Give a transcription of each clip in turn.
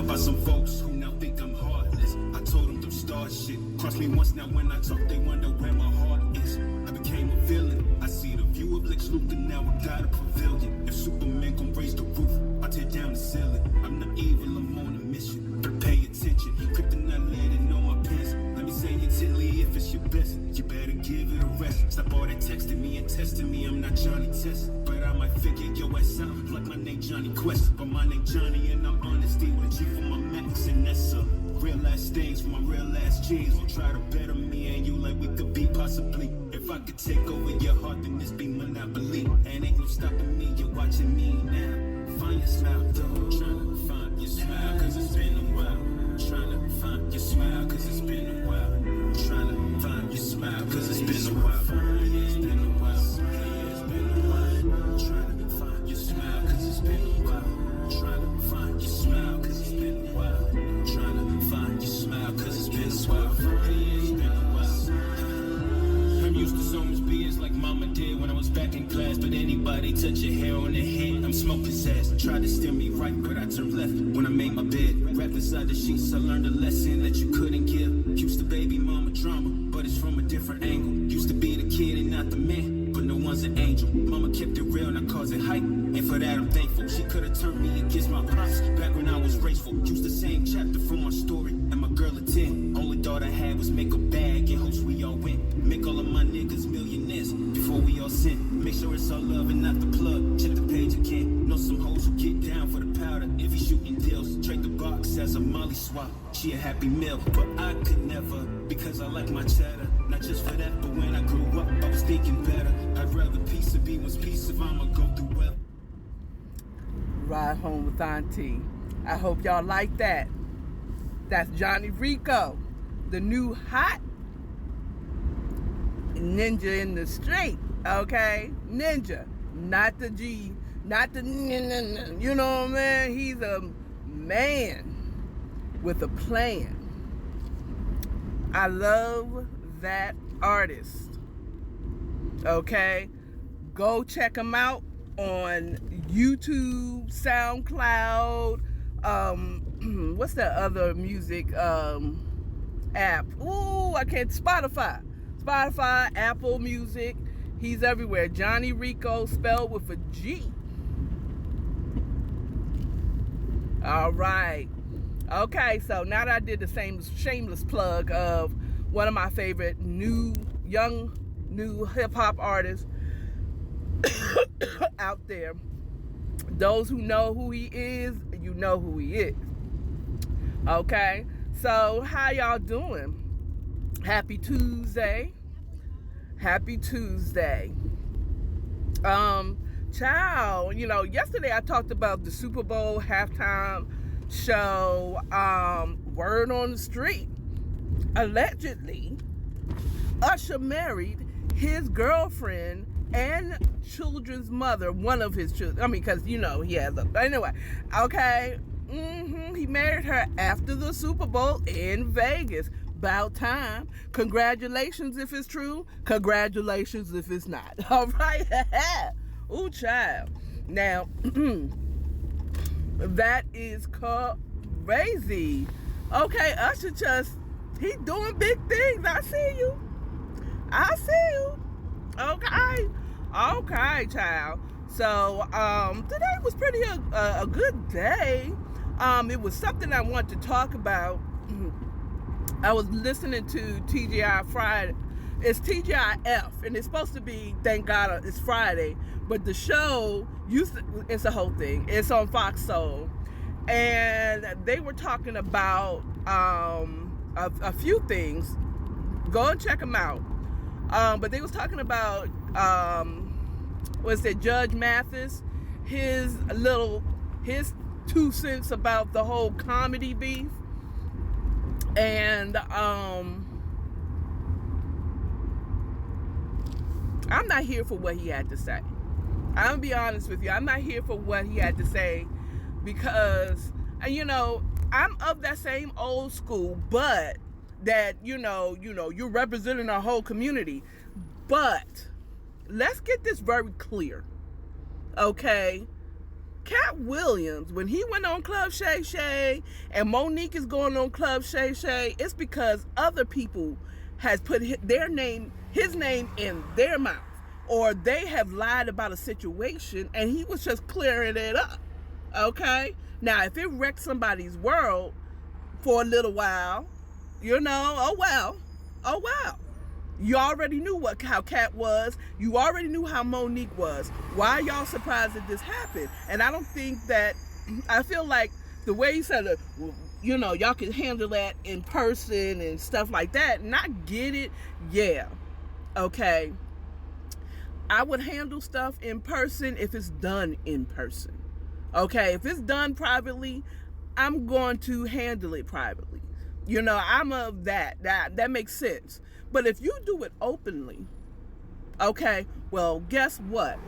By some folks who now think I'm heartless. I told them start shit. Cross me once, now when I talk, they wonder where my heart is. I became a villain. I see the view of Lex Luthor, now I got a pavilion. If Superman gon' raise the roof, I tear down the ceiling. I'm not evil, I'm on a mission. But pay attention. Kryptonite landing on my pants. Let me say it gently if it's your best. You better give it a rest. Stop all that texting me and testing me. I'm not Johnny Test, but I might figure your ass out like my name Johnny Quest. But my name Johnny and I'm honesty with a G for my max, and that's a real ass things for my real ass G's. Will try to better me and you like we could be possibly. If I could take over your heart, then this be monopoly. And ain't no stopping me, you're watching me now. Find your smile, though. Trying to find your smile, cause it's been a while. Trying to find your smile, cause it's been a while. Trying to find your smile, cause it's been a while. It's been a while. It's been a while. Trying to find your smile, cause it's been a while. Trying to find your smile, cause it's been a while. Trying to find your smile, cause it's been a while. It's been a while. I'm used to so much BS like mama did when I was back in class. But anybody touch your hair on their head, I'm smoke possessed. Tried to steer me right, but I turned left when I made my bed. Wrapped inside the sheets, I learned a lesson that you couldn't give. Used to baby mama drama, but it's from a different angle. Used to be the kid and not the man, but no one's an angel. Mama kept it real and I caused it hype, and for that I'm thankful. She could've turned me against my pops back when I was raceful. Used the same chapter from my story, and my girl at 10. Only thought I had was make a bag in hopes we all win. Make all of my niggas millionaires before we all sin. Make sure it's all love and not the plug. Check the page again. Know some hoes who get down for the powder if he shooting deals. Trade the box as a molly swap. She a happy meal, but I could never, because I like my cheddar. Not just for that, but when I grew up, I was thinking better. I'd rather peace to be one's peace if I'ma go through well. Ride Home with Auntie. I hope y'all like that. That's Johnny Rico, the new hot ninja in the street. Okay, ninja, not the G, not the you know what I mean. He's a man with a plan. I love that artist. Okay, go check him out on YouTube, SoundCloud. What's that other music app? Ooh, I can't. Spotify, Apple Music. He's everywhere. Johnny Rico, spelled with a G. All right. Okay, so now that I did the same shameless plug of one of my favorite new hip hop artists out there, those who know who he is, you know who he is. Okay, so how y'all doing? Happy Tuesday. Happy Tuesday. Child, you know, yesterday I talked about the Super Bowl halftime show. Word on the street. Allegedly, Usher married his girlfriend and children's mother, one of his children. I mean, because, you know, he has a... Anyway, okay. He married her after the Super Bowl in Vegas. About time. Congratulations if it's true. Congratulations if it's not. All right? Ooh, child. Now, that is crazy. Okay, Usher he's doing big things. I see you. Okay, child. So, today was pretty a good day. It was something I wanted to talk about. I was listening to TGI Friday. It's TGIF, and it's supposed to be, thank God, it's Friday. But the show, it's a whole thing. It's on Fox Soul. And they were talking about a few things. Go and check them out. But they was talking about, Judge Mathis, his 2 cents about the whole comedy beef. And I'm not here for what he had to say. I'm gonna be honest with you. I'm not here for what he had to say because, you know, I'm of that same old school, but that, you know, you're representing our whole community. But let's get this very clear, okay? Cat Williams, when he went on Club Shay Shay and Monique is going on Club Shay Shay, it's because other people has put his name in their mouth, or they have lied about a situation and he was just clearing it up. Okay? Now, if it wrecked somebody's world for a little while, oh well. You already knew how Cat was. You already knew how Monique was. Why are y'all surprised that this happened? And I don't think that, I feel like the way you said it, y'all can handle that in person and stuff like that. And I get it. Yeah. Okay. I would handle stuff in person if it's done in person. Okay. If it's done privately, I'm going to handle it privately. I'm of that. That makes sense. But if you do it openly, okay, well, guess what?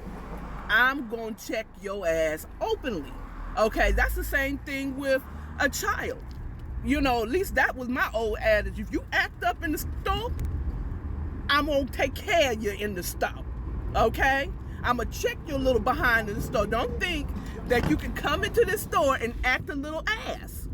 I'm going to check your ass openly. Okay, that's the same thing with a child. At least that was my old adage. If you act up in the store, I'm going to take care of you in the store. Okay? I'm going to check your little behind in the store. Don't think that you can come into this store and act a little ass.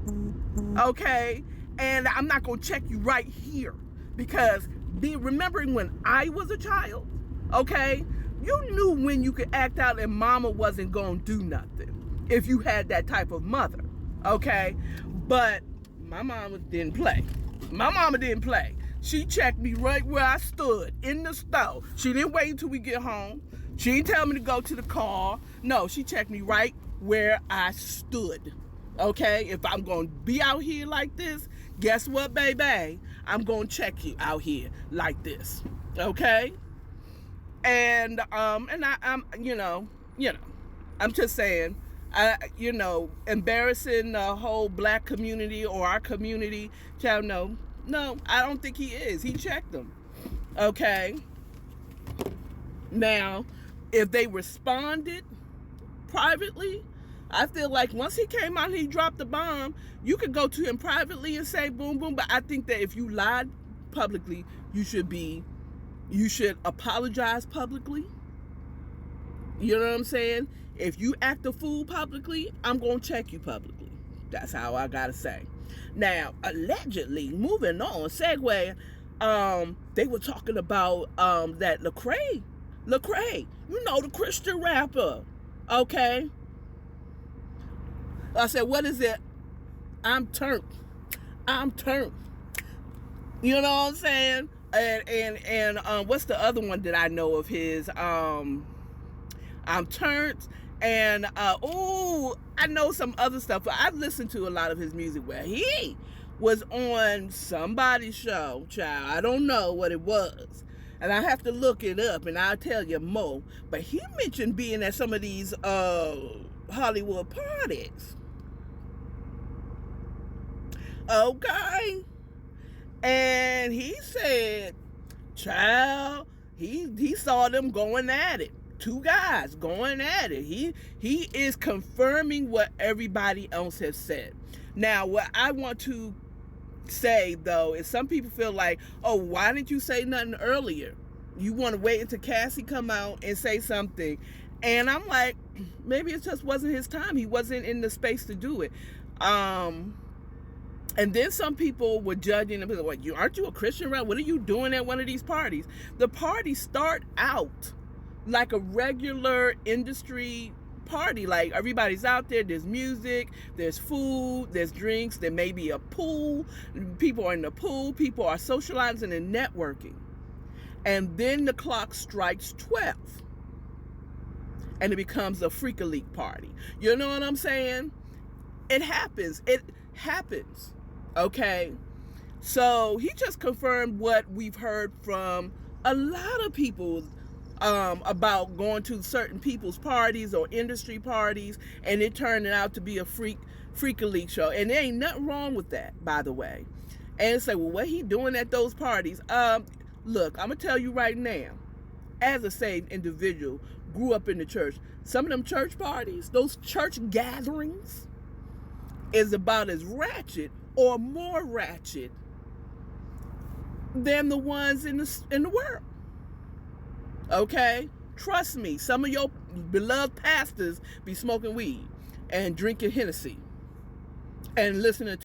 Okay? And I'm not going to check you right here. Because remembering when I was a child, okay, you knew when you could act out and mama wasn't going to do nothing if you had that type of mother, okay? But my mama didn't play. She checked me right where I stood in the store. She didn't wait until we get home. She didn't tell me to go to the car. No, she checked me right where I stood, okay? If I'm going to be out here like this, guess what, baby? I'm going to check you out here like this. Okay? And I'm just saying, embarrassing the whole black community or our community, child, no, I don't think he is. He checked them. Okay? Now, if they responded privately, I feel like once he came out and he dropped the bomb, you could go to him privately and say boom, boom. But I think that if you lied publicly, you should apologize publicly. You know what I'm saying? If you act a fool publicly, I'm going to check you publicly. That's how I got to say. Now, allegedly, moving on, segue, they were talking about that Lecrae, the Christian rapper, okay? I said, what is it? I'm turned. You know what I'm saying? And what's the other one that I know of his? I'm turned. And I know some other stuff, but I've listened to a lot of his music where he was on somebody's show, child. I don't know what it was. And I have to look it up and I'll tell you more. But he mentioned being at some of these Hollywood parties. Okay. And he said, child, he saw them going at it. Two guys going at it. He is confirming what everybody else has said. Now, what I want to say, though, is some people feel like, oh, why didn't you say nothing earlier? You want to wait until Cassie come out and say something. And I'm like, maybe it just wasn't his time. He wasn't in the space to do it. And then some people were judging him, like, aren't you a Christian, right? What are you doing at one of these parties? The parties start out like a regular industry party. Like, everybody's out there, there's music, there's food, there's drinks, there may be a pool, people are in the pool, people are socializing and networking. And then the clock strikes 12 and it becomes a freak-a-leak party. You know what I'm saying? It happens. Okay? So he just confirmed what we've heard from a lot of people about going to certain people's parties or industry parties, and it turning out to be a freak-a-leak show. And there ain't nothing wrong with that, by the way. And it's like, well, what he doing at those parties? Look, I'm going to tell you right now, as a saved individual, grew up in the church, some of them church parties, those church gatherings, is about as ratchet or more ratchet than the ones in the world. Okay? Trust me, some of your beloved pastors be smoking weed. and drinking Hennessy and listening